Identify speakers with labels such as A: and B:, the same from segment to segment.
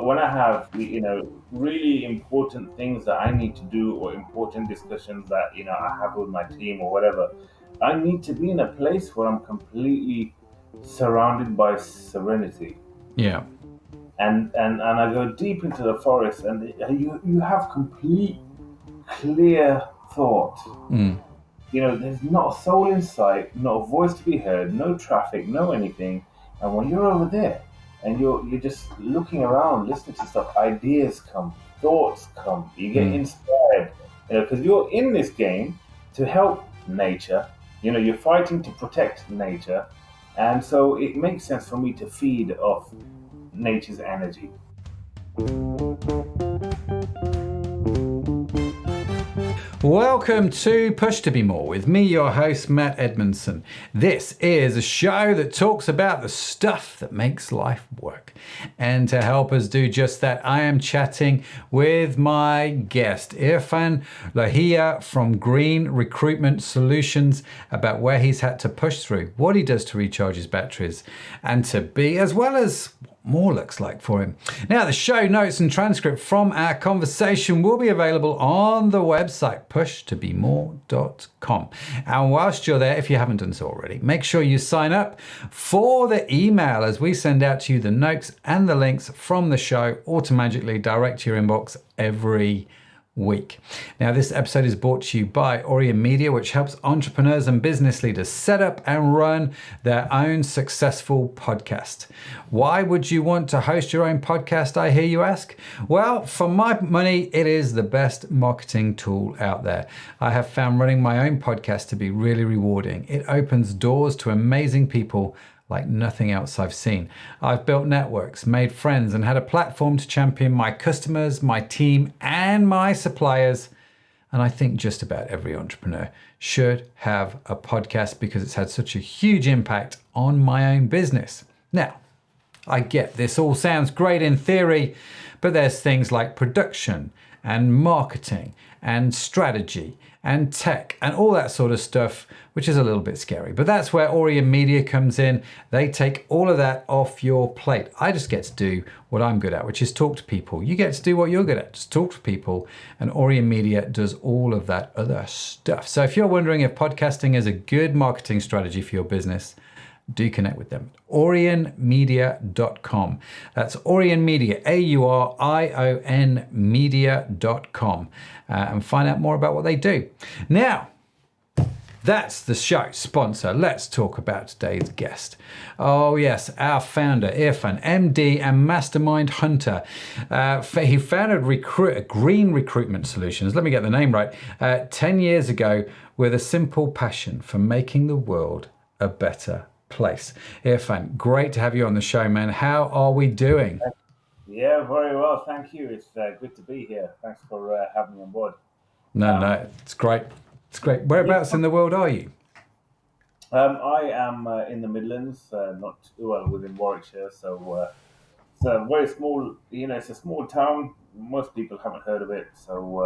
A: So when I have, really important things that I need to do or important discussions that, I have with my team or whatever, I need to be in a place where I'm completely surrounded by serenity.
B: Yeah.
A: And I go deep into the forest, and you have complete clear thought.
B: Mm.
A: There's not a soul in sight, not a voice to be heard, no traffic, no anything. And when you're over there and you're just looking around, listening to stuff, ideas come, thoughts come, you get
B: Mm.
A: inspired. Because you're in this game to help nature. You're fighting to protect nature, and so it makes sense for me to feed off nature's energy.
B: Welcome to Push to Be More with me, your host, Matt Edmondson. This is a show that talks about the stuff that makes life work. And to help us do just that, I am chatting with my guest, Irfan Lahia from Green Recruitment Solutions, about where he's had to push through, what he does to recharge his batteries, and to be, as well as more looks like for him. Now, the show notes and transcript from our conversation will be available on the website pushtobemore.com. And whilst you're there, if you haven't done so already, make sure you sign up for the email as we send out to you the notes and the links from the show automatically direct to your inbox every week. Now, this episode is brought to you by Orion Media, which helps entrepreneurs and business leaders set up and run their own successful podcast. Why would you want to host your own podcast, I hear you ask? Well, for my money, it is the best marketing tool out there. I have found running my own podcast to be really rewarding. It opens doors to amazing people like nothing else I've seen. I've built networks, made friends, and had a platform to champion my customers, my team, and my suppliers. And I think just about every entrepreneur should have a podcast because it's had such a huge impact on my own business. Now, I get this all sounds great in theory, but there's things like production and marketing and strategy and tech and all that sort of stuff, which is a little bit scary. But that's where Orion Media comes in. They take all of that off your plate. I just get to do what I'm good at, which is talk to people. You get to do what you're good at, just talk to people. And Orion Media does all of that other stuff. So if you're wondering if podcasting is a good marketing strategy for your business, do connect with them. OrionMedia.com. That's Orion Media, AURION Media.com, and find out more about what they do. Now, that's the show sponsor. Let's talk about today's guest. Oh yes, our founder, Irfan, MD and mastermind hunter. He founded Green Recruitment Solutions, let me get the name right, 10 years ago with a simple passion for making the world a better place. Irfan, great to have you on the show, man. How are we doing?
A: Yeah, very well. Thank you. It's good to be here. Thanks for having me on board.
B: No, it's great. It's great. Whereabouts in the world are you?
A: I am in the Midlands, within Warwickshire. So it's a very small, it's a small town. Most people haven't heard of it, so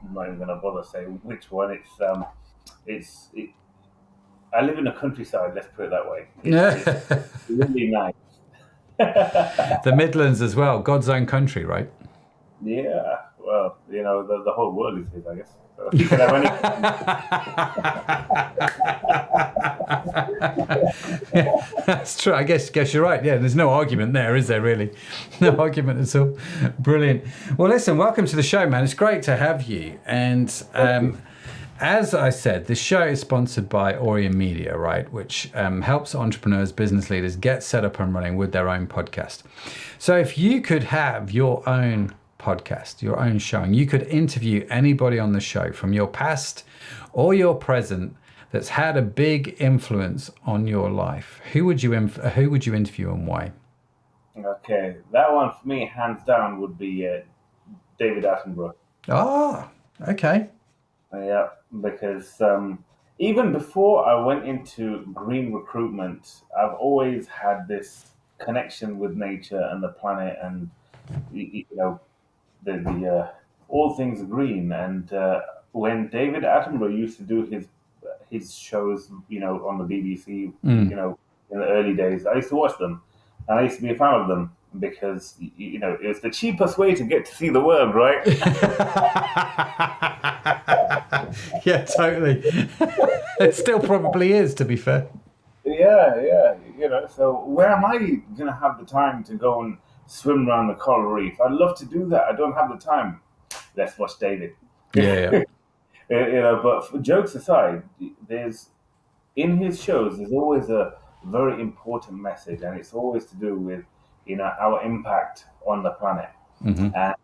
A: I'm not even going to bother saying which one. I live in the countryside. Let's put it that way. It's really nice.
B: The Midlands as well, God's own country, right?
A: Yeah. Well, the whole world is his, I guess. So you can have
B: Yeah, that's true. I guess you're right. Yeah, there's no argument there, is there really? No argument at all. Brilliant. Well, listen, welcome to the show, man. It's great to have you. And as I said, this show is sponsored by Orion Media, right, which helps entrepreneurs, business leaders get set up and running with their own podcast. So if you could have your own podcast, your own show, and you could interview anybody on the show from your past or your present that's had a big influence on your life, who would you interview and why?
A: Okay, that one for me, hands down, would be David Attenborough.
B: Ah, okay.
A: Yeah, because even before I went into green recruitment, I've always had this connection with nature and the planet, and the all things green. And when David Attenborough used to do his shows, on the BBC, in the early days, I used to watch them, and I used to be a fan of them because it's the cheapest way to get to see the world, right?
B: Yeah, totally. It still probably is, to be fair.
A: Yeah, yeah. So where am I gonna have the time to go and swim around the coral reef? I'd love to do that. I don't have the time. Let's watch David.
B: Yeah, yeah.
A: But jokes aside, there's in his shows, there's always a very important message, and it's always to do with our impact on the planet, and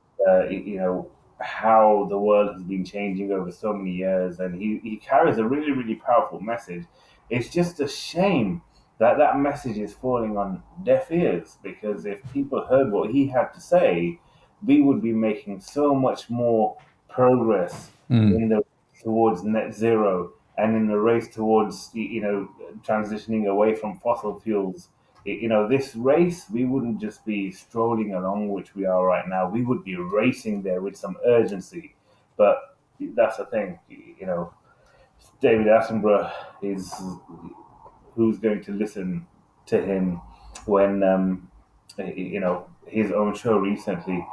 A: how the world has been changing over so many years, and he carries a really really powerful message. It's just a shame that that message is falling on deaf ears, because if people heard what he had to say, we would be making so much more progress in the towards net zero, and in the race towards transitioning away from fossil fuels. This race, we wouldn't just be strolling along, which we are right now. We would be racing there with some urgency. But that's the thing. David Attenborough is who's going to listen to him when his own show recently,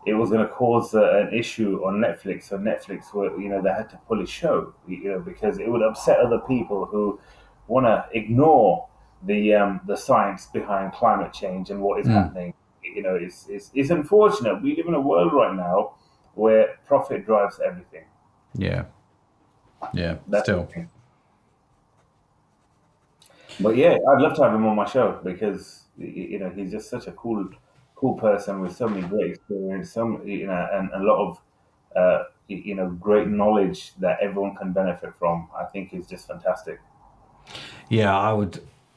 A: it was going to cause an issue on Netflix. So Netflix were, they had to pull his show, because it would upset other people who want to ignore the science behind climate change and what is happening. It's unfortunate. We live in a world right now where profit drives everything.
B: Yeah. Yeah.
A: That's the
B: Still.
A: thing. But yeah, I'd love to have him on my show, because he's just such a cool person with so many great experience, and a lot of great knowledge that everyone can benefit from. I think is just fantastic.
B: Yeah,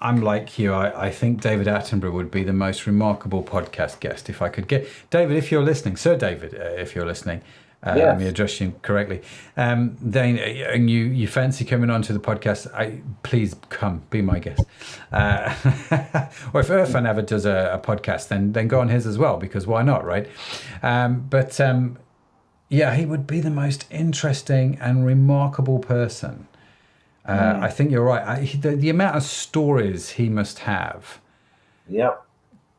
B: I'm like you. I think David Attenborough would be the most remarkable podcast guest if I could get David. If you're listening, Sir David, if you're listening, let me address you correctly. Then, and you fancy coming onto the podcast? Please come, be my guest. Or if Irfan ever does a podcast, then go on his as well, because why not, right? But yeah, he would be the most interesting and remarkable person. I think you're right. The amount of stories he must have
A: Yep.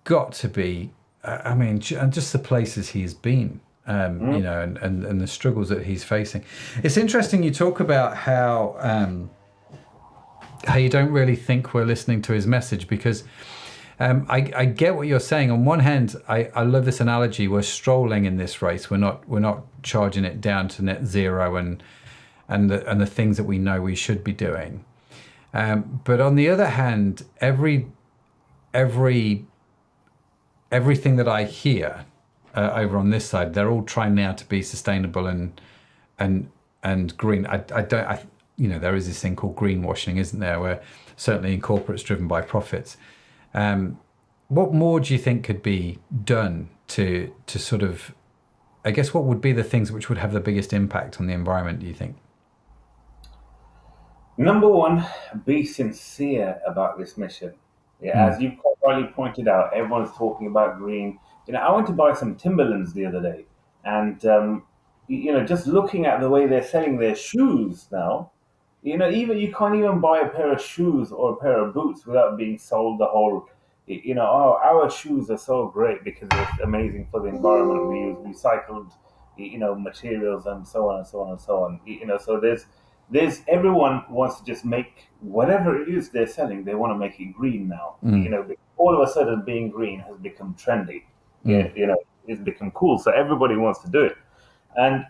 B: got to be, I mean, and just the places he's been, and the struggles that he's facing. It's interesting you talk about how you don't really think we're listening to his message, because I get what you're saying. On one hand, I love this analogy. We're strolling in this race. We're not charging it down to net zero and the things that we know we should be doing. But on the other hand, everything that I hear over on this side, they're all trying now to be sustainable and green. There is this thing called greenwashing, isn't there? Where certainly in corporates driven by profits. What more do you think could be done to sort of, I guess, what would be the things which would have the biggest impact on the environment, do you think?
A: Number one, be sincere about this mission. Yeah, as you quite rightly pointed out, everyone's talking about green. I went to buy some Timberlands the other day, and just looking at the way they're selling their shoes now, even you can't even buy a pair of shoes or a pair of boots without being sold the whole. Our shoes are so great because it's amazing for the environment. We use recycled, materials, and so on and so on and so on. So there's everyone wants to just make whatever it is they're selling. They want to make it green now. All of a sudden, being green has become trendy. It's become cool. So everybody wants to do it, and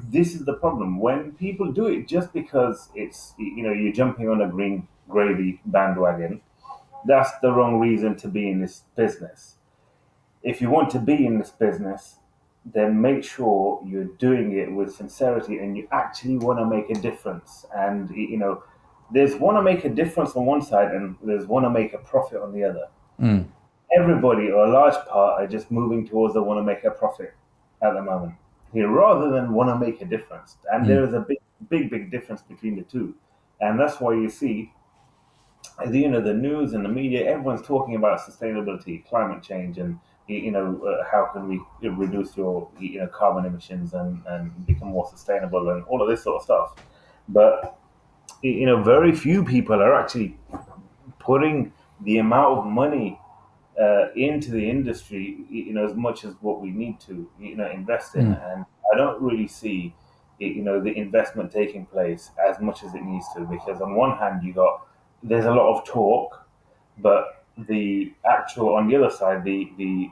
A: this is the problem when people do it just because it's you're jumping on a green gravy bandwagon. That's the wrong reason to be in this business. If you want to be in this business, then make sure you're doing it with sincerity and you actually want to make a difference. And there's want to make a difference on one side and there's want to make a profit on the other. Everybody, or a large part, are just moving towards the want to make a profit at the moment here, rather than want to make a difference. And there is a big difference between the two, and that's why you see, the news and the media, everyone's talking about sustainability, climate change, and how can we reduce your carbon emissions and become more sustainable and all of this sort of stuff. But very few people are actually putting the amount of money into the industry, as much as what we need to, invest in. And I don't really see, the investment taking place as much as it needs to, because on one hand, there's a lot of talk, but the actual, on the other side, the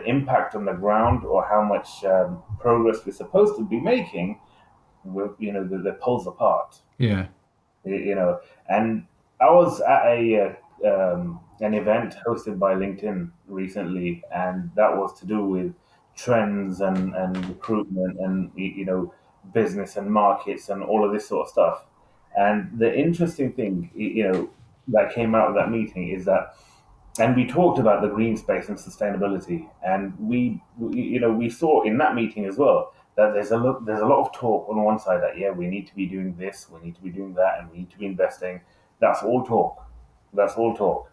A: impact on the ground, or how much progress we're supposed to be making, the poles apart.
B: Yeah.
A: you know. And I was at an event hosted by LinkedIn recently, and that was to do with trends and recruitment and business and markets and all of this sort of stuff. And the interesting thing, that came out of that meeting is that, and we talked about the green space and sustainability, and we saw in that meeting as well that there's a lot of talk on one side that, yeah, we need to be doing this, we need to be doing that, and we need to be investing. That's all talk. That's all talk.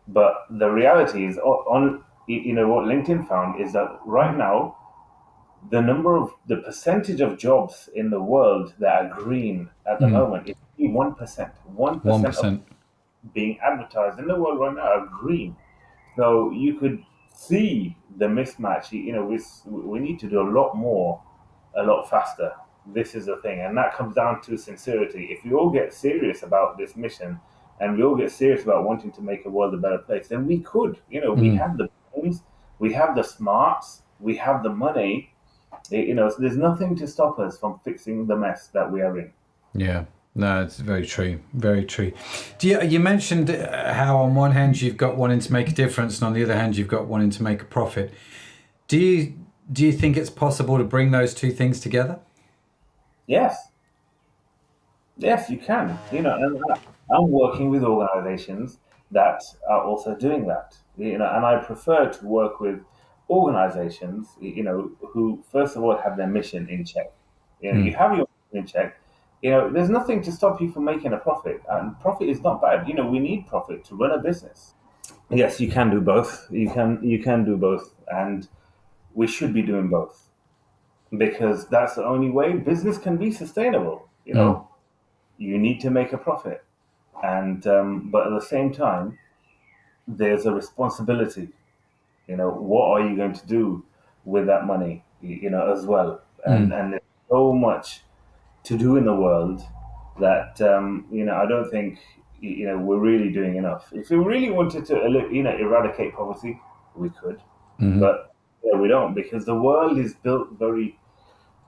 A: But the reality is, what LinkedIn found is that right now, the percentage of jobs in the world that are green at the moment is 1%. 1% of
B: 1%.
A: being advertised in the world right now are green. So you could see the mismatch. We need to do a lot more, a lot faster. This is the thing, and that comes down to sincerity. If we all get serious about this mission, and we all get serious about wanting to make a world a better place, then we could. We have the brains, we have the smarts, we have the money. So there's nothing to stop us from fixing the mess that we are in.
B: Yeah, no, it's very true. Very true. You mentioned how on one hand you've got wanting to make a difference, and on the other hand you've got wanting to make a profit. Do you think it's possible to bring those two things together?
A: Yes, yes, you can. And I'm working with organizations that are also doing that. And I prefer to work with organizations, who first of all have their mission in check. You
B: Mm.
A: have your mission in check. There's nothing to stop you from making a profit, and profit is not bad. We need profit to run a business. Yes, you can do both. You can do both, and we should be doing both, because that's the only way business can be sustainable.
B: Mm.
A: You need to make a profit, and but at the same time, there's a responsibility. What are you going to do with that money? As well, and
B: Mm.
A: and there's so much to do in the world that, I don't think we're really doing enough. If we really wanted to eradicate poverty, we could,
B: Mm.
A: but we don't, because the world is built very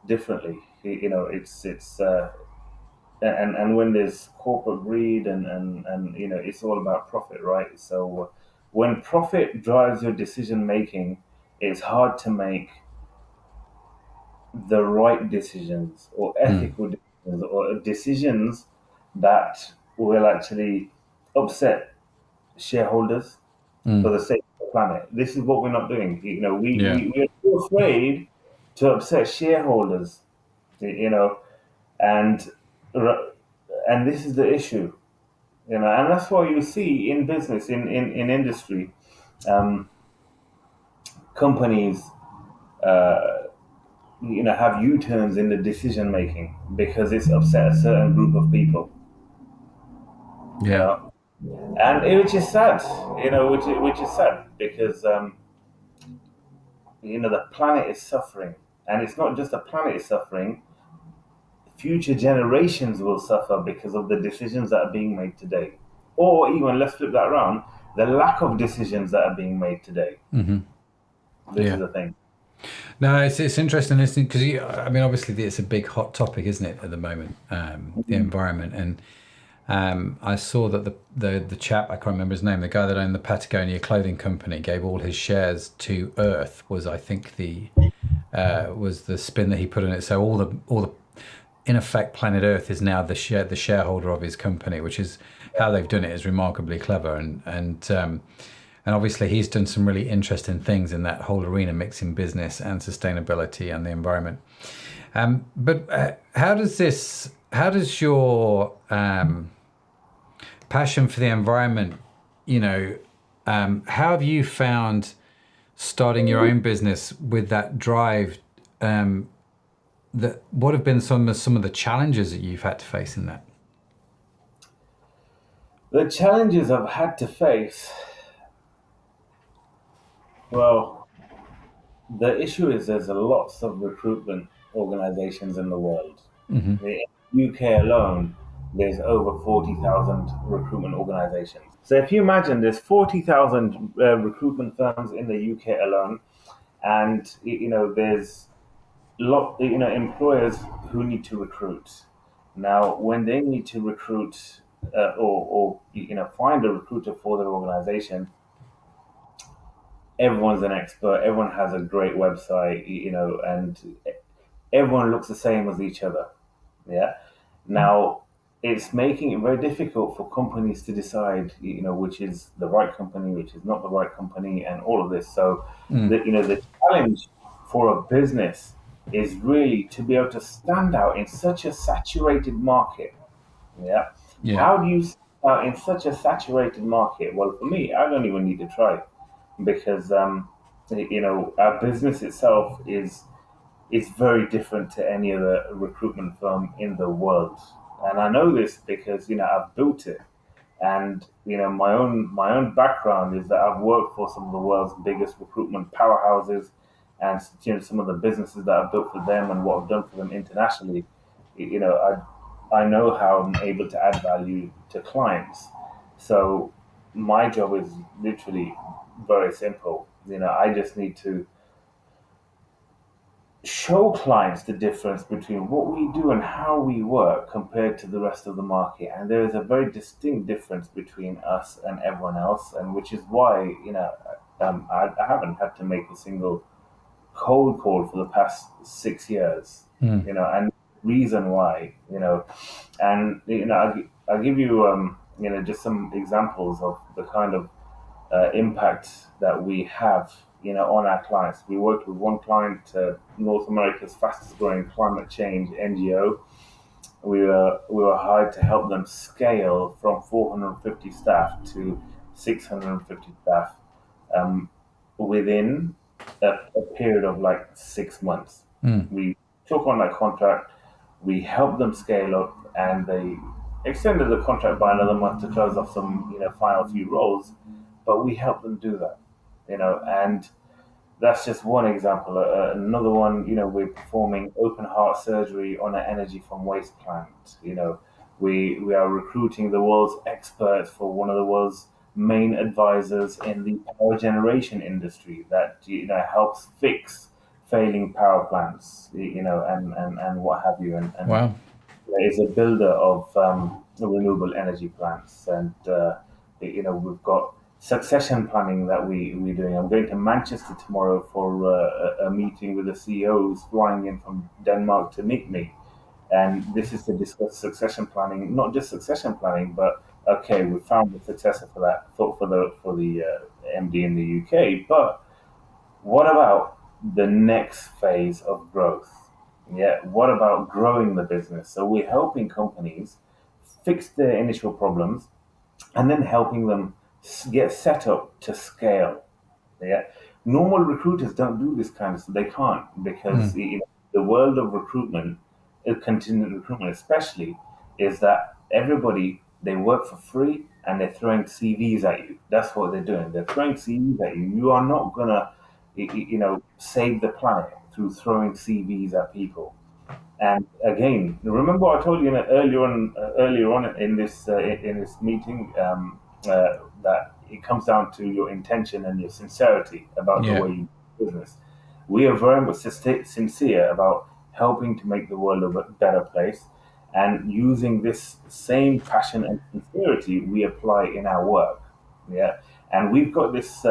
A: differently. It's and when there's corporate greed, and it's all about profit, right? So when profit drives your decision making, it's hard to make the right decisions, or
B: Mm.
A: ethical decisions, or decisions that will actually upset shareholders for
B: Mm.
A: the sake of the planet. This is what we're not doing.
B: Yeah.
A: We're too afraid to upset shareholders, and and this is the issue. And that's why you see in business, in industry, um, companies have U-turns in the decision making, because it's upset a certain group of people, you
B: Yeah.
A: know which is sad, which is sad, because the planet is suffering, and it's not just the planet is suffering. Future generations will suffer because of the decisions that are being made today, or even, let's flip that around, the lack of decisions that are being made today. This is
B: Yeah.
A: the thing.
B: No, it's interesting listening because I mean, obviously, it's a big hot topic, isn't it, at the moment? The environment, and I saw that the chap, I can't remember his name, the guy that owned the Patagonia clothing company, gave all his shares to Earth. Was, I think, was the spin that he put on it. So all the in effect, planet Earth is now the shareholder of his company, which is how they've done it is remarkably clever, and obviously he's done some really interesting things in that whole arena, mixing business and sustainability and the environment. But how does your passion for the environment, how have you found starting your own business with that drive? What have been some of the challenges that you've had to face in that?
A: The challenges I've had to face, Well, the issue is there's a lots of recruitment organizations in the world.
B: Hmm.
A: In the UK alone, there's over 40,000 recruitment organizations. So if you imagine there's 40,000 recruitment firms in the UK alone, and there's employers who need to recruit. Now, when they need to recruit or find a recruiter for their organization, everyone's an expert. Everyone has a great website, and everyone looks the same as each other. Yeah. Now, it's making it very difficult for companies to decide, which is the right company, which is not the right company, and all of this. So,
B: Mm.
A: the challenge for a business is really to be able to stand out in such a saturated market. Yeah.
B: Yeah.
A: How do you stand out in such a saturated market? Well, for me, I don't even need to try because our business itself is very different to any other recruitment firm in the world. And I know this because I've built it. And my own background is that I've worked for some of the world's biggest recruitment powerhouses, and some of the businesses that I've built for them and what I've done for them internationally. I know how I'm able to add value to clients. So my job is literally very simple. I just need to show clients the difference between what we do and how we work compared to the rest of the market. And there is a very distinct difference between us and everyone else, and which is why I haven't had to make a single cold call for the past 6 years.
B: Mm.
A: And reason why, and I'll give you just some examples of the kind of impact that we have, on our clients. We worked with one client, North America's fastest growing climate change NGO. We were hired to help them scale from 450 staff to 650 staff um, within a period of like 6 months.
B: Mm.
A: We took on that contract, we helped them scale up, and they extended the contract by another month to close off some, final few roles. But we helped them do that, and that's just one example. Another one, we're performing open heart surgery on an energy from waste plant. We are recruiting the world's experts for one of the world's main advisors in the power generation industry that helps fix failing power plants, and what have you, and
B: Wow.
A: is a builder of renewable energy plants, and we've got succession planning that we're doing. I'm going to Manchester tomorrow for a meeting with the CEO who's flying in from Denmark to meet me, and this is to discuss succession planning, not just succession planning, but okay, we found the successor for that for the MD in the UK, but what about the next phase of growth? Yeah, what about growing the business? So we're helping companies fix their initial problems and then helping them get set up to scale. Yeah, normal recruiters don't do this kind of stuff. They can't because
B: Mm.
A: the world of recruitment, contingent recruitment especially, is that everybody they work for free and they're throwing CVs at you. That's what they're doing. They're throwing CVs at you. You are not gonna, save the planet through throwing CVs at people. And again, remember I told you earlier on in this meeting that it comes down to your intention and your sincerity about the
B: Yeah.
A: way you do business. We are very much sincere about helping to make the world a better place, and using this same passion and sincerity we apply in our work. Yeah, and we've got this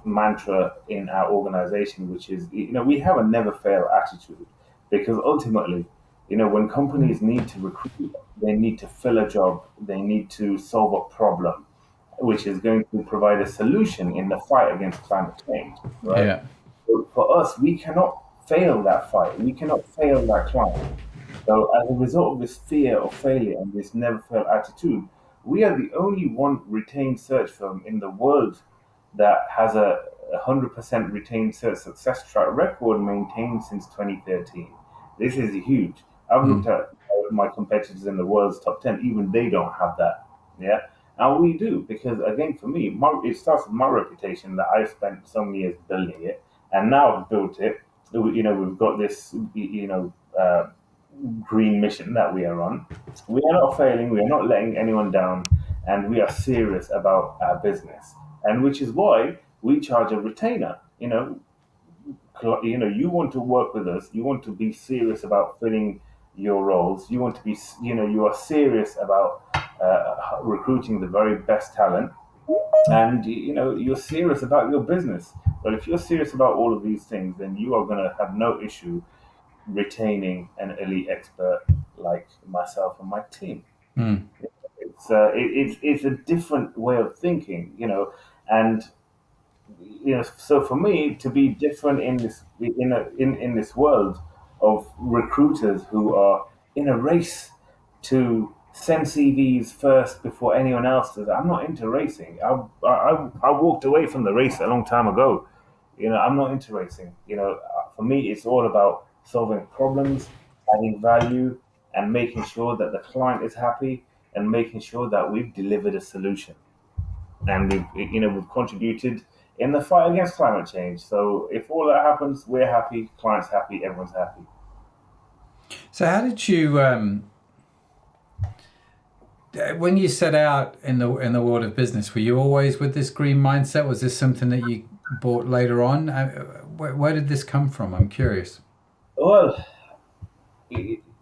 A: mantra in our organization, which is we have a never fail attitude, because ultimately, when companies need to recruit, they need to fill a job, they need to solve a problem, which is going to provide a solution in the fight against climate change, right?
B: Yeah.
A: So for us, we cannot fail that fight. We cannot fail that client. So as a result of this fear of failure and this never fail attitude, we are the only one retained search firm in the world that has a 100% retained search success track record maintained since 2013. This is huge. I've looked
B: Mm.
A: at my competitors in the world's top 10, even they don't have that. Yeah. And we do, because again, for me, it starts with my reputation that I've spent so many years building it, and now I've built it. We've got this, green mission that we are on. We are not failing. We are not letting anyone down, and we are serious about our business. And which is why we charge a retainer. You want to work with us. You want to be serious about filling your roles. You want to be, you are serious about recruiting the very best talent, and you're serious about your business. Well, if you're serious about all of these things, then you are going to have no issue retaining an elite expert like myself and my team.
B: Mm.
A: It's a different way of thinking, and so for me to be different in this world of recruiters who are in a race to send CVs first before anyone else does. I'm not into racing. I walked away from the race a long time ago. I'm not into racing. For me, it's all about solving problems, adding value, and making sure that the client is happy, and making sure that we've delivered a solution, and we've contributed in the fight against climate change. So if all that happens, we're happy, clients happy, everyone's happy.
B: So how did you when you set out in the world of business, were you always with this green mindset? Was this something that you bought later on? Where did this come from? I'm curious.
A: Well,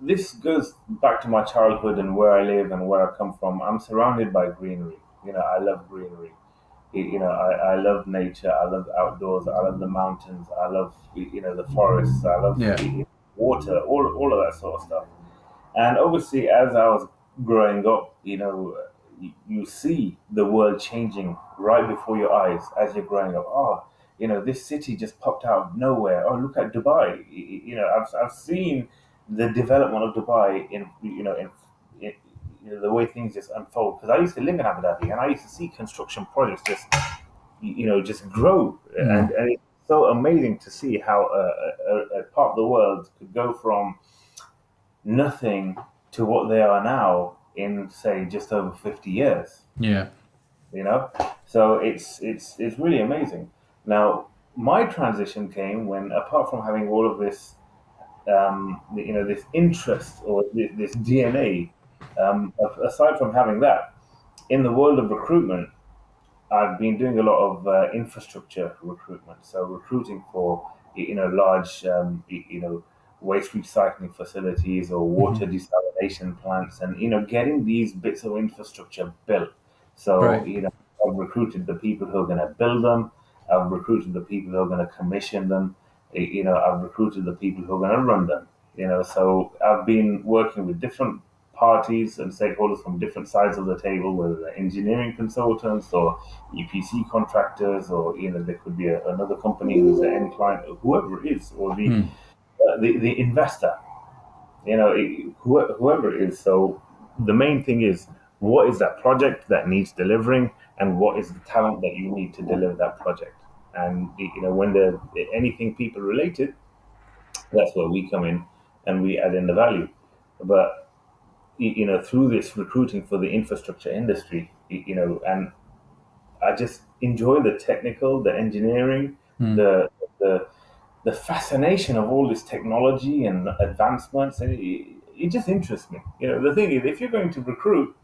A: this goes back to my childhood and where I live and where I come from. I'm surrounded by greenery. I love greenery. I love nature. I love outdoors. I love the mountains. I love the forests. I love
B: Yeah.
A: water. All of that sort of stuff. And obviously, as I was growing up, you see the world changing right before your eyes as you're growing up. Oh, this city just popped out of nowhere. Oh, look at Dubai. I've seen the development of Dubai in the way things just unfold. Because I used to live in Abu Dhabi, and I used to see construction projects just grow,
B: Mm.
A: and it's so amazing to see how a part of the world could go from nothing to what they are now in say just over 50 years.
B: Yeah.
A: you know so it's really amazing. Now my transition came when, apart from having all of this, this interest, or this DNA, aside from having that, in the world of recruitment, I've been doing a lot of infrastructure recruitment, so recruiting for large waste recycling facilities or
B: Hmm.
A: water desalination plants, and getting these bits of infrastructure built. So
B: Right.
A: I've recruited the people who are going to build them. I've recruited the people who are going to commission them. I've recruited the people who are going to run them. So I've been working with different parties and stakeholders from different sides of the table, whether they're engineering consultants or EPC contractors, or there could be another company who's the end client, or whoever it is, or
B: Mm.
A: the investor. Whoever it is. So the main thing is, what is that project that needs delivering, and what is the talent that you need to deliver that project. And when they're anything people related, that's where we come in and we add in the value. But through this recruiting for the infrastructure industry, and I just enjoy the technical, the engineering,
B: Mm.
A: the the the fascination of all this technology and advancements, and it just interests me. The thing is, if you're going to recruit,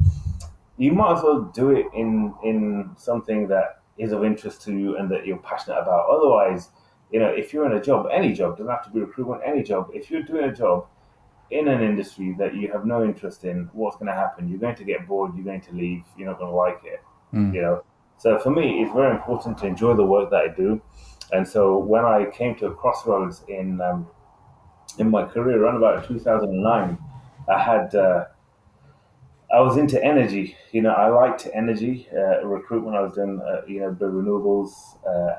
A: you might as well do it in something that is of interest to you and that you're passionate about. Otherwise, if you're in a job, any job, doesn't have to be recruitment, any job. If you're doing a job in an industry that you have no interest in, what's going to happen? You're going to get bored. You're going to leave. You're not going to like it.
B: Mm.
A: You know. So for me, it's very important to enjoy the work that I do. And so when I came to a crossroads in my career, around about 2009, I had I was into energy. I liked energy recruitment. I was doing the renewables,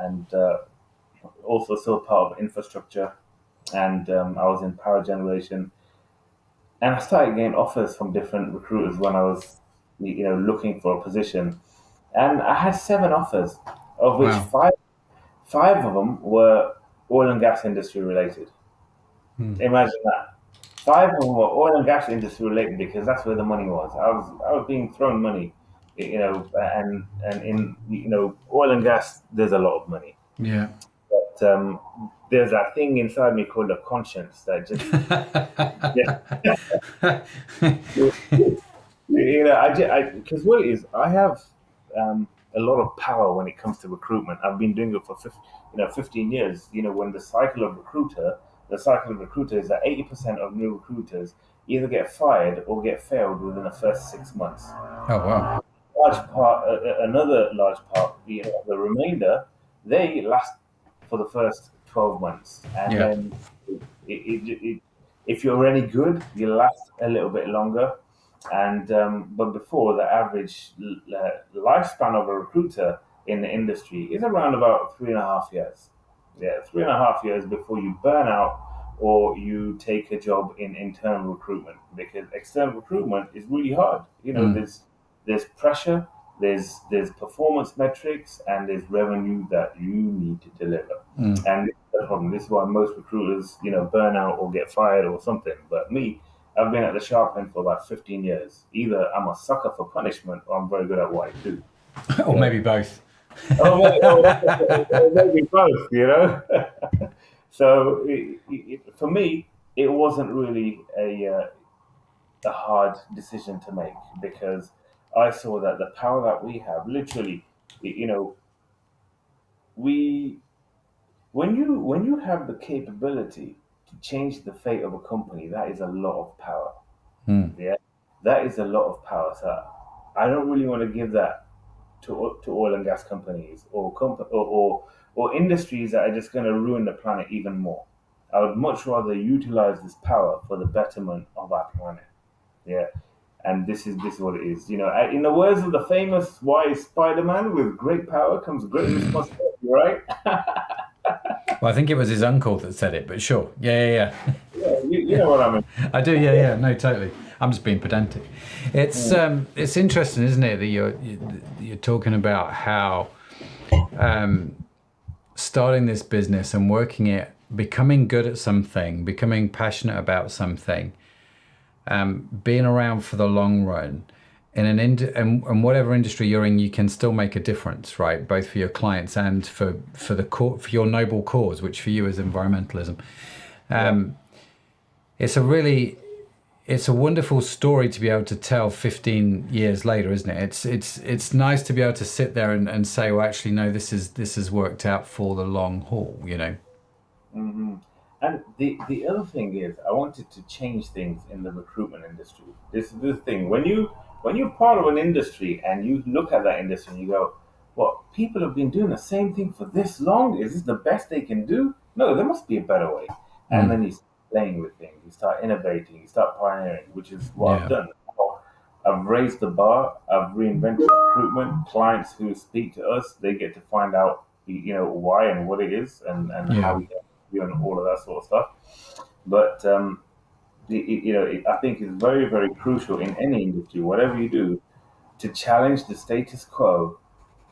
A: and also still part of infrastructure, and I was in power generation. And I started getting offers from different recruiters when I was, looking for a position. And I had seven offers, of which
B: Wow.
A: five of them were oil and gas industry related.
B: Mm.
A: Imagine that. Five of them were oil and gas industry related, because that's where the money was. I was being thrown money, and in oil and gas, there's a lot of money.
B: Yeah.
A: But there's that thing inside me called a conscience that just yeah. Because what it is, I have a lot of power when it comes to recruitment. I've been doing it for 15 years. When the cycle of recruiter is that 80% of new recruiters either get fired or get failed within the first 6 months.
B: Oh wow.
A: Another large part, the remainder, they last for the first 12 months, and
B: Yeah.
A: then if you're any good, you last a little bit longer. And but before the average lifespan of a recruiter in the industry is around about 3.5 years. Yeah, 3.5 years before you burn out or you take a job in internal recruitment, because external recruitment is really hard.
B: Mm.
A: There's pressure, there's performance metrics, and there's revenue that you need to deliver.
B: Mm.
A: And this is the problem. This is why most recruiters, burn out or get fired or something. But me, I've been at the sharp end for about 15 years. Either I'm a sucker for punishment or I'm very good at what I do.
B: Or
A: Yeah.
B: maybe both.
A: Or maybe both. So for me, it wasn't really a hard decision to make, because I saw that the power that we have, literally, you know, we when you have the capability to change the fate of a company, that is a lot of power.
B: Mm.
A: Yeah, that is a lot of power. So I don't really want to give that to oil and gas companies or industries that are just going to ruin the planet even more. I would much rather utilize this power for the betterment of our planet. Yeah, and this is what it is. In the words of the famous wise Spider-Man, with great power comes great responsibility. Right?
B: Well, I think it was his uncle that said it, but sure. Yeah, yeah,
A: Yeah, you
B: yeah.
A: know what I mean.
B: I do. Yeah, yeah. No, totally. I'm just being pedantic. It's interesting, isn't it, that you're talking about how starting this business and working it, becoming good at something, becoming passionate about something, being around for the long run in and whatever industry you're in, you can still make a difference, right? Both for your clients and for your noble cause, which for you is environmentalism.
A: Yeah.
B: It's a really it's a wonderful story to be able to tell 15 years later, isn't it? It's nice to be able to sit there and say, well, actually, no, this has worked out for the long haul.
A: hmm And the other thing is, I wanted to change things in the recruitment industry. This is the thing. When you're part of an industry and you look at that industry and you go, "What, people have been doing the same thing for this long? Is this the best they can do? No, there must be a better way." And
B: Mm,
A: then you start playing with things, you start innovating, you start pioneering, which is what I've
B: yeah,
A: done. I've raised the bar. I've reinvented recruitment. Clients who speak to us, they get to find out, why and what it is, and how
B: yeah.
A: we can do and all of that sort of stuff. But I think it's very, very crucial in any industry, whatever you do, to challenge the status quo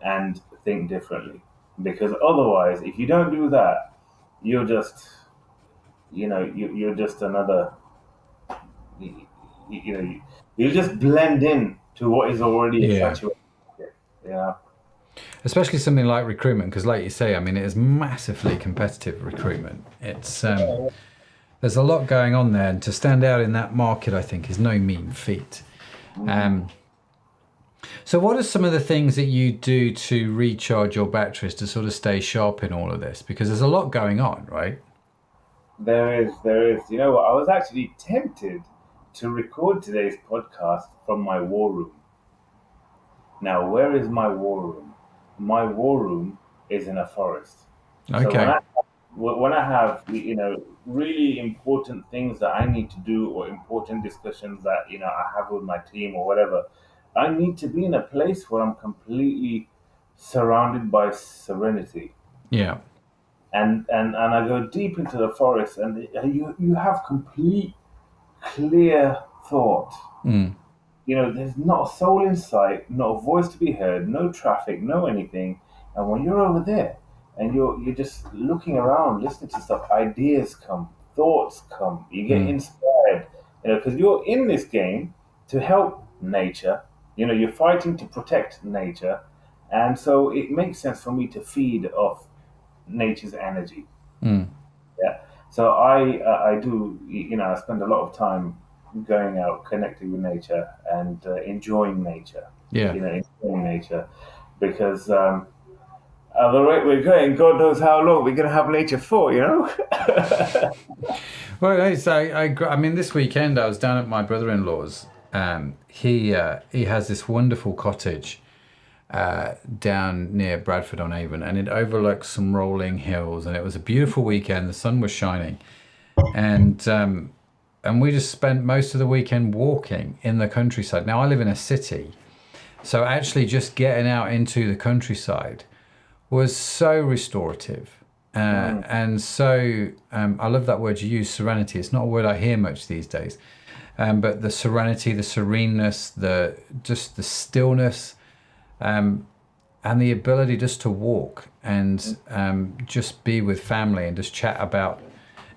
A: and think differently. Because otherwise, if you don't do that, you're just, you're just another, you, you know, you just blend in to what is already a
B: Yeah.
A: saturated market. Yeah.
B: Especially something like recruitment, because like you say, I mean, it is massively competitive recruitment. There's a lot going on there, and to stand out in that market, I think, is no mean feat.
A: Mm.
B: Um, so, what are some of the things that you do to recharge your batteries to sort of stay sharp in all of this? Because there's a lot going on, right?
A: There is. You know what? I was actually tempted to record today's podcast from my war room. Now, where is my war room? My war room is in a forest. So
B: Okay.
A: when I have really important things that I need to do, or important discussions that I have with my team or whatever, I need to be in a place where I'm completely surrounded by serenity.
B: Yeah.
A: And I go deep into the forest, and you have complete clear thought.
B: Mm,
A: There's not a soul in sight, not a voice to be heard, no traffic, no anything. And when you're over there and you're just looking around, listening to stuff, ideas come, thoughts come, you get
B: mm,
A: inspired. Because you're in this game to help nature, You're fighting to protect nature, and so it makes sense for me to feed off nature's energy.
B: Mm.
A: Yeah. So I do I spend a lot of time going out, connecting with nature, and enjoying nature.
B: Yeah.
A: Enjoying nature, because at the rate we're going, God knows how long we're going to have nature for.
B: Well, I mean, this weekend I was down at my brother-in-law's. He has this wonderful cottage down near Bradford on Avon, and it overlooks some rolling hills. And it was a beautiful weekend. The sun was shining, and we just spent most of the weekend walking in the countryside. Now I live in a city, so actually just getting out into the countryside was so restorative.
A: Mm,
B: And so I love that word you use, serenity. It's not a word I hear much these days, but the serenity, the sereneness, the stillness, and the ability just to walk and just be with family and just chat about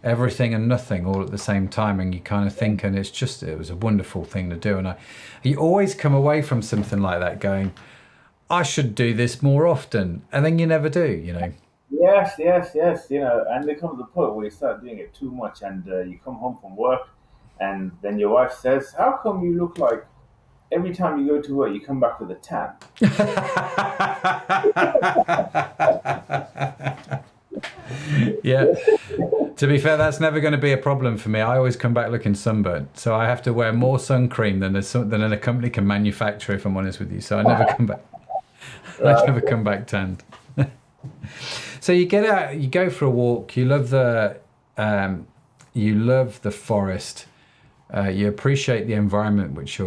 B: everything and nothing all at the same time, and you kind of think, and it was a wonderful thing to do. And you always come away from something like that going, I should do this more often, and then you never do.
A: yes, yes, yes. And there comes a point where you start doing it too much, and you come home from work, and then your wife says, "How come you look like every time you go to work, you come back with a tan?"
B: Yeah. To be fair, that's never going to be a problem for me. I always come back looking sunburnt, so I have to wear more sun cream than a company can manufacture. If I'm honest with you, so I never come back. I
A: Right.
B: never come back tanned. So you get out, you go for a walk. You love the forest. You appreciate the environment which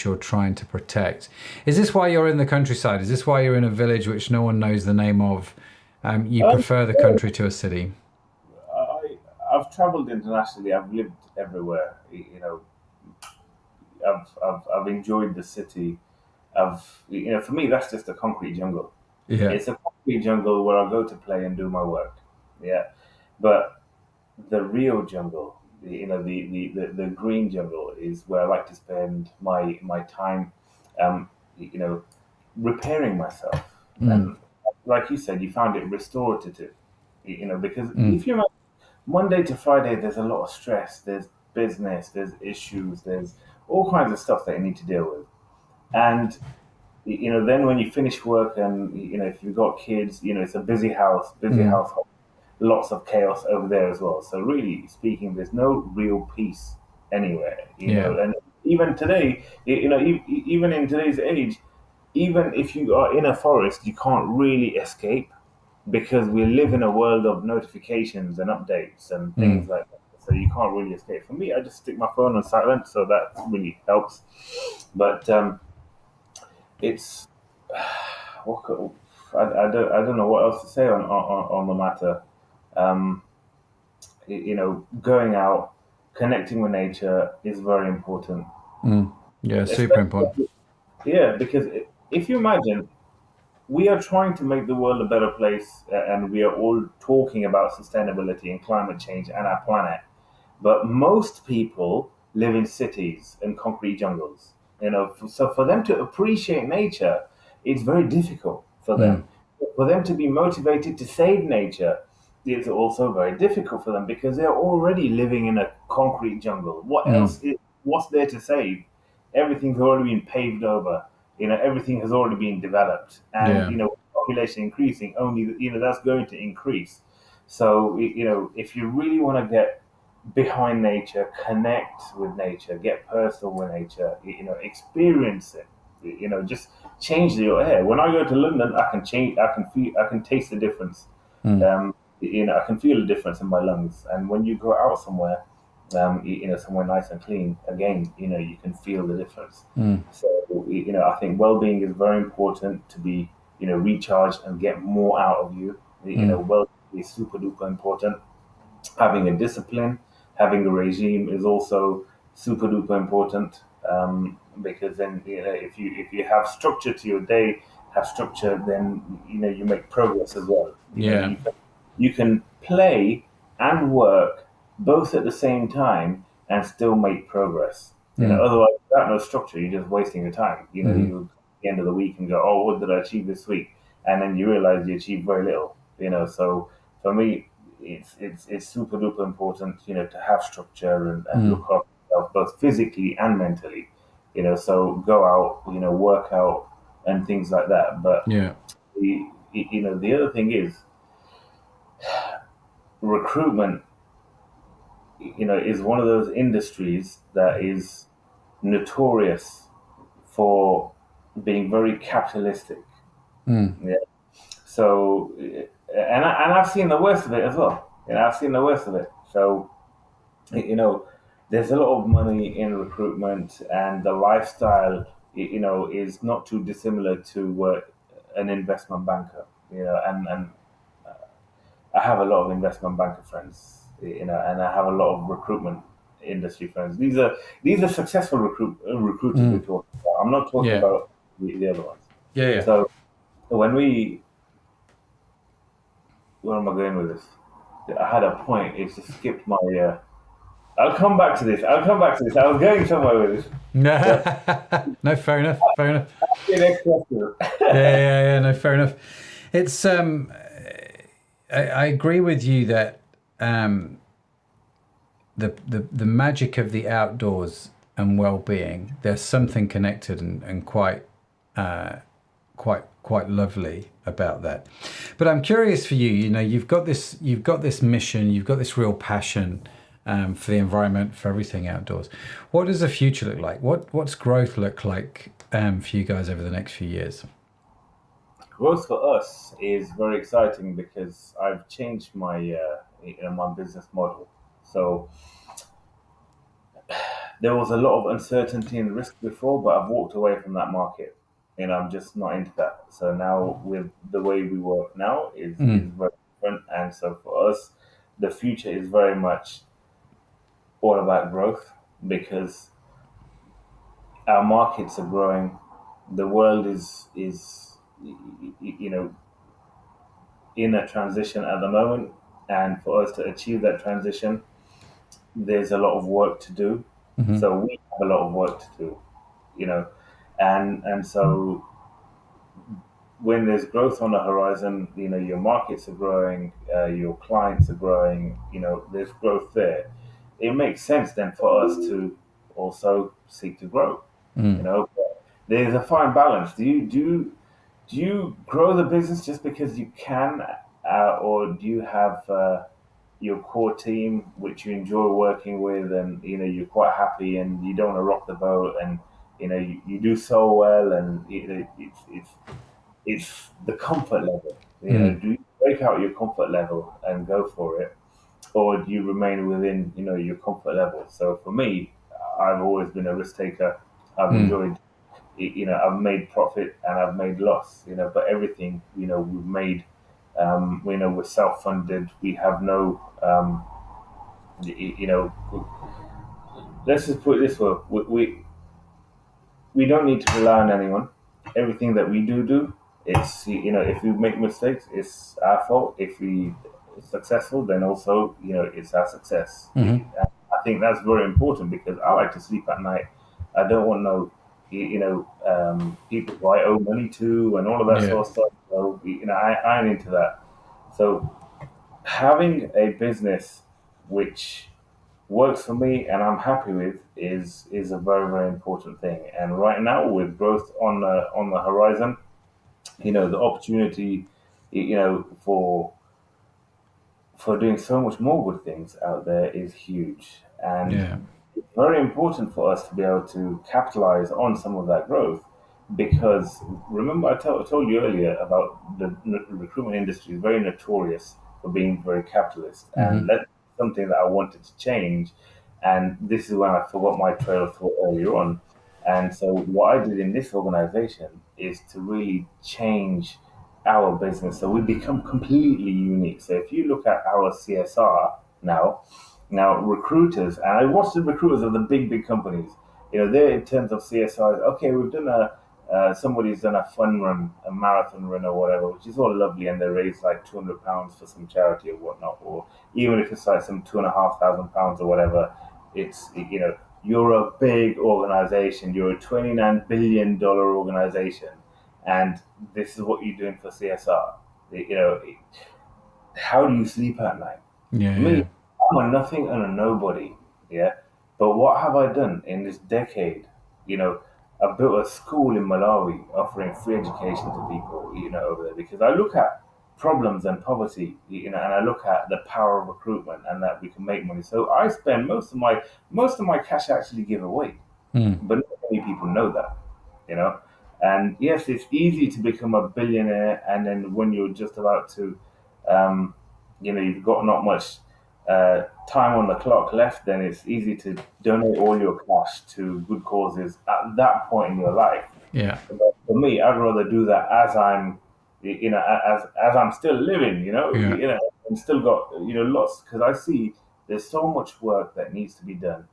B: you're trying to protect. Is this why you're in the countryside? Is this why you're in a village which no one knows the name of? You
A: Um,
B: prefer the country to a city?
A: I've traveled internationally. I've lived everywhere. I've enjoyed the city. For me, that's just a concrete jungle.
B: Yeah.
A: It's a concrete jungle where I go to play and do my work. Yeah, but the real jungle, the green jungle, is where I like to spend my time, um, you know, repairing myself.
B: Mm,
A: And like you said, you found it restorative. Because
B: mm,
A: if you're Monday to Friday, there's a lot of stress. There's business. There's issues. There's all kinds of stuff that you need to deal with. And then when you finish work, and if you've got kids, it's a busy house, busy
B: mm.
A: household, lots of chaos over there as well. So really speaking, there's no real peace anywhere.
B: Yeah.
A: And even today, even in today's age, even if you are in a forest, you can't really escape, because we live in a world of notifications and updates and things
B: Mm.
A: like that. So you can't really escape. For me, I just stick my phone on silent, so that really helps. But it's what I don't know what else to say on the matter. Um, Going out, connecting with nature is very important.
B: Mm. Yeah, super important.
A: Especially, yeah, because if you imagine, we are trying to make the world a better place, and we are all talking about sustainability and climate change and our planet. But most people live in cities and concrete jungles. So for them to appreciate nature, it's very difficult for
B: Mm.
A: them. For them to be motivated to save nature, it's also very difficult for them, because they're already living in a concrete jungle.
B: Mm.
A: What's there to save? Everything's already been paved over. Everything has already been developed, and
B: Yeah.
A: population increasing, only that's going to increase. So if you really want to get behind nature, connect with nature, get personal with nature, experience it. Just change your air. When I go to London, I can change. I can feel. I can taste the difference.
B: Mm.
A: I can feel the difference in my lungs. And when you go out somewhere, somewhere nice and clean, again, you can feel the difference.
B: Mm.
A: So, I think well-being is very important to be, recharged and get more out of you.
B: Mm.
A: Well-being is super duper important. Having a discipline, having a regime is also super duper important, because then if you have structure to your day, have structure, then you make progress as well.
B: Yeah.
A: You can play and work both at the same time and still make progress.
B: Mm.
A: Otherwise, without no structure, you're just wasting your time.
B: Hmm.
A: You at the end of the week and go, oh, what did I achieve this week? And then you realize you achieved very little. So for me, it's super duper important, to have structure and look
B: Mm.
A: after yourself both physically and mentally. So go out, work out and things like that. But
B: Yeah.
A: the other thing is recruitment, is one of those industries that is notorious for being very capitalistic.
B: Mm.
A: Yeah. So, and I've seen the worst of it as well. I've seen the worst of it. So, you know, there's a lot of money in recruitment, and the lifestyle, is not too dissimilar to an investment banker. And I have a lot of investment banker friends, and I have a lot of recruitment industry friends. These are successful recruiters we're
B: Mm.
A: talking about. I'm not talking
B: Yeah.
A: about the other ones.
B: Yeah. Yeah.
A: So when we, where am I going with this? I had a point. It's just skipped my. I'll come back to this. I'll come back to this. I was going somewhere with this.
B: No,
A: So,
B: no, fair enough. Fair enough.
A: the next question.
B: Yeah, yeah, yeah. No, fair enough. It's I agree with you that um, the magic of the outdoors and well-being. There's something connected and quite lovely about that. But I'm curious for you. You've got this mission. You've got this real passion for the environment, for everything outdoors. What does the future look like? What's growth look like for you guys over the next few years?
A: Growth for us is very exciting because I've changed my business model. So there was a lot of uncertainty and risk before, but I've walked away from that market. I'm just not into that. So now with the way we work now is
B: Mm.
A: very different. And so for us, the future is very much all about growth because our markets are growing. The world is you know in a transition at the moment, and for us to achieve that transition, there's a lot of work to do.
B: Hmm.
A: So we have a lot of work to do, you know, and so when there's growth on the horizon, your markets are growing, your clients are growing, there's growth there. It makes sense then for us to also seek to grow.
B: Mm.
A: But there's a fine balance. Do you grow the business just because you can, or do you have your core team which you enjoy working with, and you're quite happy, and you don't want to rock the boat, and you do so well, and it's the comfort level.
B: Mm.
A: Do you break out your comfort level and go for it, or do you remain within your comfort level? So for me, I've always been a risk taker. I've
B: Mm.
A: enjoyed I've made profit and I've made loss, but everything, we've made, we're self-funded. We have no, you know, let's just put it this way. We don't need to rely on anyone. Everything that we do, it's, if we make mistakes, it's our fault. If we are successful, then also, it's our success.
B: Hmm.
A: I think that's very important because I like to sleep at night. I don't want no, people who I owe money to and all of that
B: Yeah.
A: sort of stuff. So, I ain't into that. So having a business which works for me and I'm happy with is a very very important thing. And right now, with growth on the horizon, the opportunity, for doing so much more good things out there is huge. And
B: Yeah.
A: it's very important for us to be able to capitalize on some of that growth because remember, I told you earlier about the recruitment industry is very notorious for being very capitalist. And
B: Hmm.
A: that's something that I wanted to change. And this is when I forgot my trail of thought earlier on. And so, what I did in this organization is to really change our business. So we become completely unique. So if you look at our CSR now recruiters, and I watch the recruiters of the big companies. They're in terms of CSR. Okay, we've done somebody's done a fun run, a marathon run or whatever, which is all lovely, and they raise like £200 for some charity or whatnot, or even if it's like some £2,500 or whatever. It's you're a big organization. You're a $29 billion organization, and this is what you're doing for CSR. You know, how do you sleep at night?
B: Yeah,
A: Me,
B: yeah,
A: I'm a nothing and a nobody. Yeah. But what have I done in this decade? You know, I built a school in Malawi offering free education to people, over there because I look at problems and poverty, and I look at the power of recruitment and that we can make money. So I spend most of my cash I actually give away.
B: mm,
A: But not many people know that, you know. And yes, it's easy to become a billionaire, and then when you're just about to, um, you've got not much time on the clock left, then it's easy to donate all your cash to good causes at that point in your life.
B: yeah,
A: But for me, I'd rather do that as as I'm still living,
B: yeah,
A: and still got, lots, because I see there's so much work that needs to be done.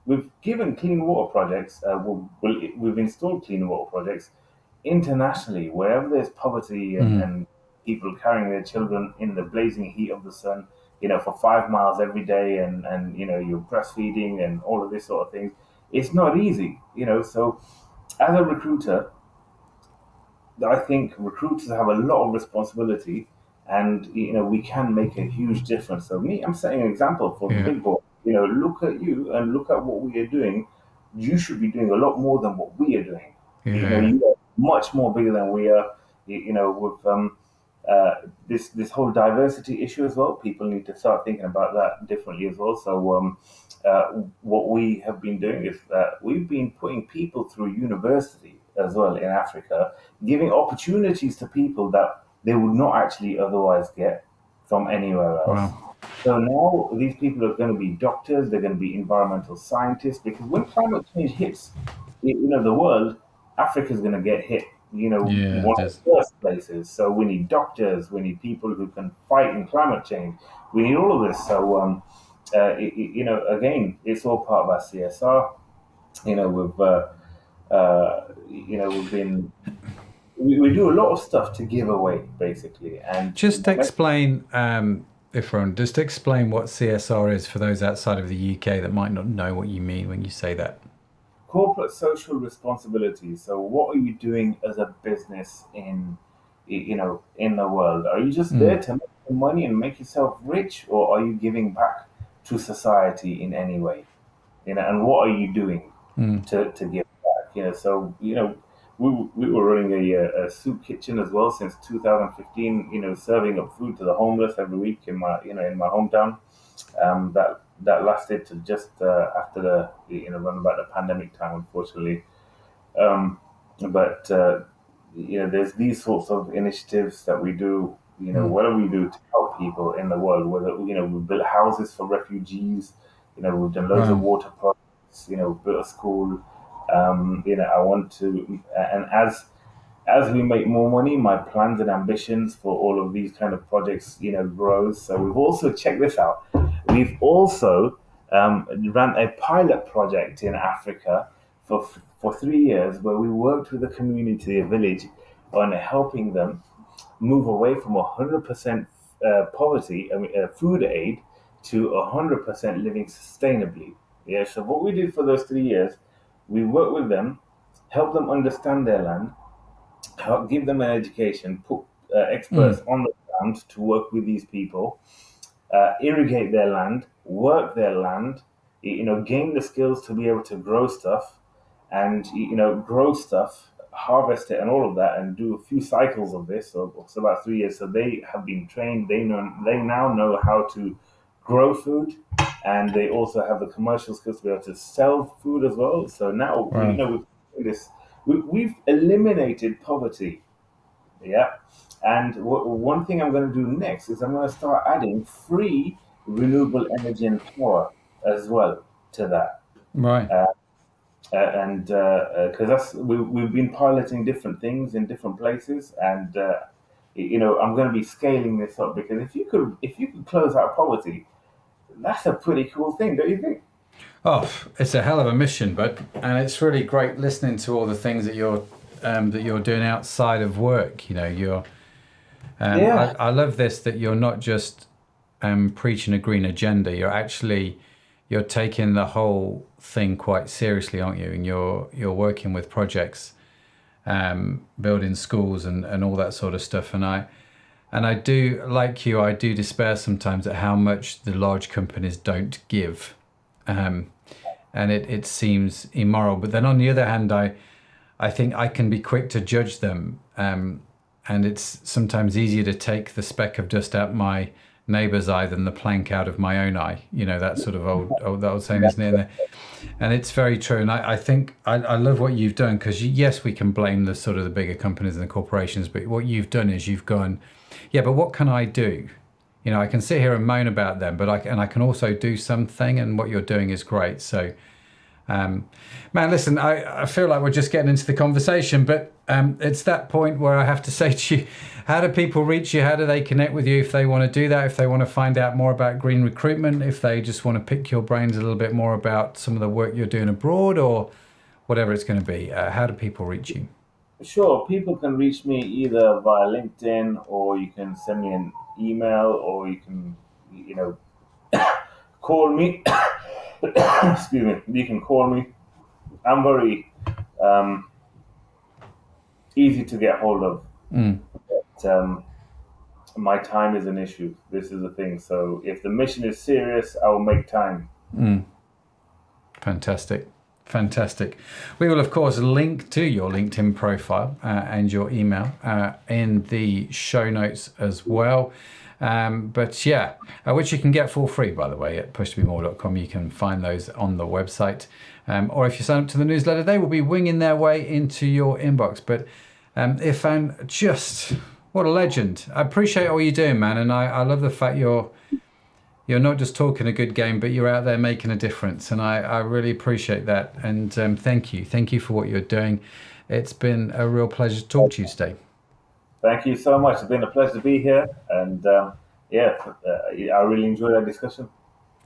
A: We've given clean water projects, we've installed clean water projects internationally, wherever there's poverty and,
B: mm,
A: and people carrying their children in the blazing heat of the sun, for 5 miles every day, and you're breastfeeding and all of this sort of things. It's not easy, so as a recruiter, I think recruiters have a lot of responsibility, and we can make a huge difference. So me, I'm setting an example for the
B: yeah,
A: big boy. Look at you and look at what we are doing. You should be doing a lot more than what we are doing.
B: yeah,
A: You are much more bigger than we are. With uh, this whole diversity issue as well. People need to start thinking about that differently as well. So what we have been doing is that we've been putting people through university as well in Africa, giving opportunities to people that they would not actually otherwise get from anywhere else.
B: wow,
A: So now these people are going to be doctors, they're going to be environmental scientists, because when climate change hits, the world, Africa's going to get hit.
B: yeah,
A: One of
B: there's,
A: the first places. So we need doctors, we need people who can fight in climate change. We need all of this. So again, it's all part of our CSR. We've been we do a lot of stuff to give away basically, and
B: just explain, Ifron, just explain what CSR is for those outside of the UK that might not know what you mean when you say that.
A: corporate social responsibility. So, what are you doing as a business in the world? Are you just there
B: Mm,
A: to make the money and make yourself rich, or are you giving back to society in any way? And what are you doing
B: mm,
A: to give back? So we were running a soup kitchen as well since 2015. Serving up food to the homeless every week in my hometown. That lasted to just after the run about the pandemic time, unfortunately. Um, but there's these sorts of initiatives that we do.
B: mm,
A: What do we do to help people in the world? Whether we built houses for refugees. We've done loads of
B: wow,
A: water projects. Built a school. I want to, and as we make more money, my plans and ambitions for all of these kind of projects, grows. So we've also checked this out. We've also ran a pilot project in Africa for 3 years, where we worked with the community, a village, on helping them move away from 100% poverty, food aid, to 100% living sustainably. Yeah. So what we did for those 3 years, we worked with them, helped them understand their land, help give them an education, put experts
B: mm,
A: on the ground to work with these people, irrigate their land, work their land, gain the skills to be able to grow stuff, and grow stuff, harvest it, and all of that, and do a few cycles of this. So it's about 3 years. So they have been trained. They now know how to grow food, and they also have the commercial skills to be able to sell food as well. So now
B: wow,
A: with this, we've eliminated poverty. Yeah. And one thing I'm going to do next is I'm going to start adding free renewable energy and power as well to that.
B: right.
A: Uh, and because we've been piloting different things in different places, and I'm going to be scaling this up, because if you could close out poverty, that's a pretty cool thing, don't you think?
B: Oh, it's a hell of a mission, but and it's really great listening to all the things that you're doing outside of work. You're
A: Yeah.
B: I love this that you're not just preaching a green agenda. You're actually you're taking the whole thing quite seriously, aren't you? And you're working with projects, building schools and all that sort of stuff. And I do, like you, I do despair sometimes at how much the large companies don't give. And it seems immoral. But then on the other hand, I think I can be quick to judge them. And it's sometimes easier to take the speck of dust out my neighbour's eye than the plank out of my own eye. You know, that sort of old saying, isn't it? And it's very true. And I think I love what you've done, because yes, we can blame the sort of the bigger companies and the corporations, but what you've done is you've gone, yeah, but what can I do? You know, I can sit here and moan about them, but I can also do something, and what you're doing is great. So, man, listen, I feel like we're just getting into the conversation, but it's that point where I have to say to you, how do people reach you? How do they connect with you if they want to do that? If they want to find out more about green recruitment, if they just want to pick your brains a little bit more about some of the work you're doing abroad, or whatever it's going to be, how do people reach you?
A: Sure, people can reach me either via LinkedIn, or you can send me an email, or you can, call me. Excuse me. You can call me. I'm very easy to get hold of. But, my time is an issue. This is the thing. So if the mission is serious, I will make time.
B: Fantastic. Fantastic. We will, of course, link to your LinkedIn profile and your email in the show notes as well. But yeah, which you can get for free, by the way, at pushtobemore.com. You can find those on the website. Or if you sign up to the newsletter, they will be winging their way into your inbox. But Irfan, just what a legend. I appreciate all you're doing, man. And I love the fact you're not just talking a good game, but you're out there making a difference. And I really appreciate that. And thank you. Thank you for what you're doing. It's been a real pleasure to talk to you today.
A: Thank you so much. It's been a pleasure to be here. And I really enjoyed our discussion.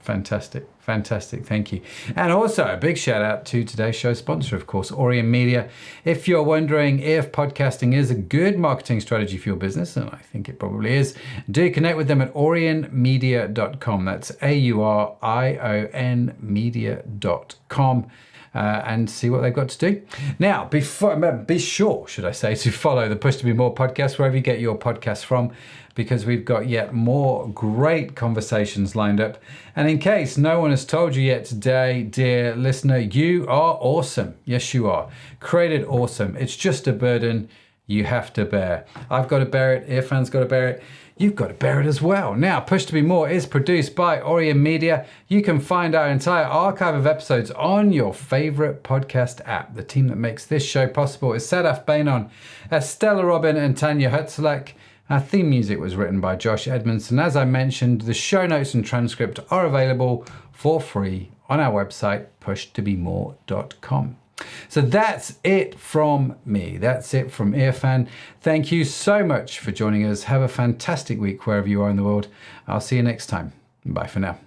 B: Fantastic. Fantastic. Thank you. And also a big shout out to today's show sponsor, of course, Orion Media. If you're wondering if podcasting is a good marketing strategy for your business, and I think it probably is, do connect with them at orionmedia.com. That's AURION media.com. And see what they've got to do. Now, be sure, should I say, to follow the Push to Be More podcast wherever you get your podcasts from, because we've got yet more great conversations lined up. And in case no one has told you yet today, dear listener, you are awesome. Yes, you are. Created awesome. It's just a burden you have to bear. I've got to bear it. Irfan's got to bear it. You've got to bear it as well. Now, Push to Be More is produced by Orion Media. You can find our entire archive of episodes on your favorite podcast app. The team that makes this show possible is Sadaf Bainon, Stella Robin, and Tanya Hutzlek. Our theme music was written by Josh Edmondson. As I mentioned, the show notes and transcript are available for free on our website, pushtobemore.com. So that's it from me. That's it from Irfan. Thank you so much for joining us. Have a fantastic week wherever you are in the world. I'll see you next time. Bye for now.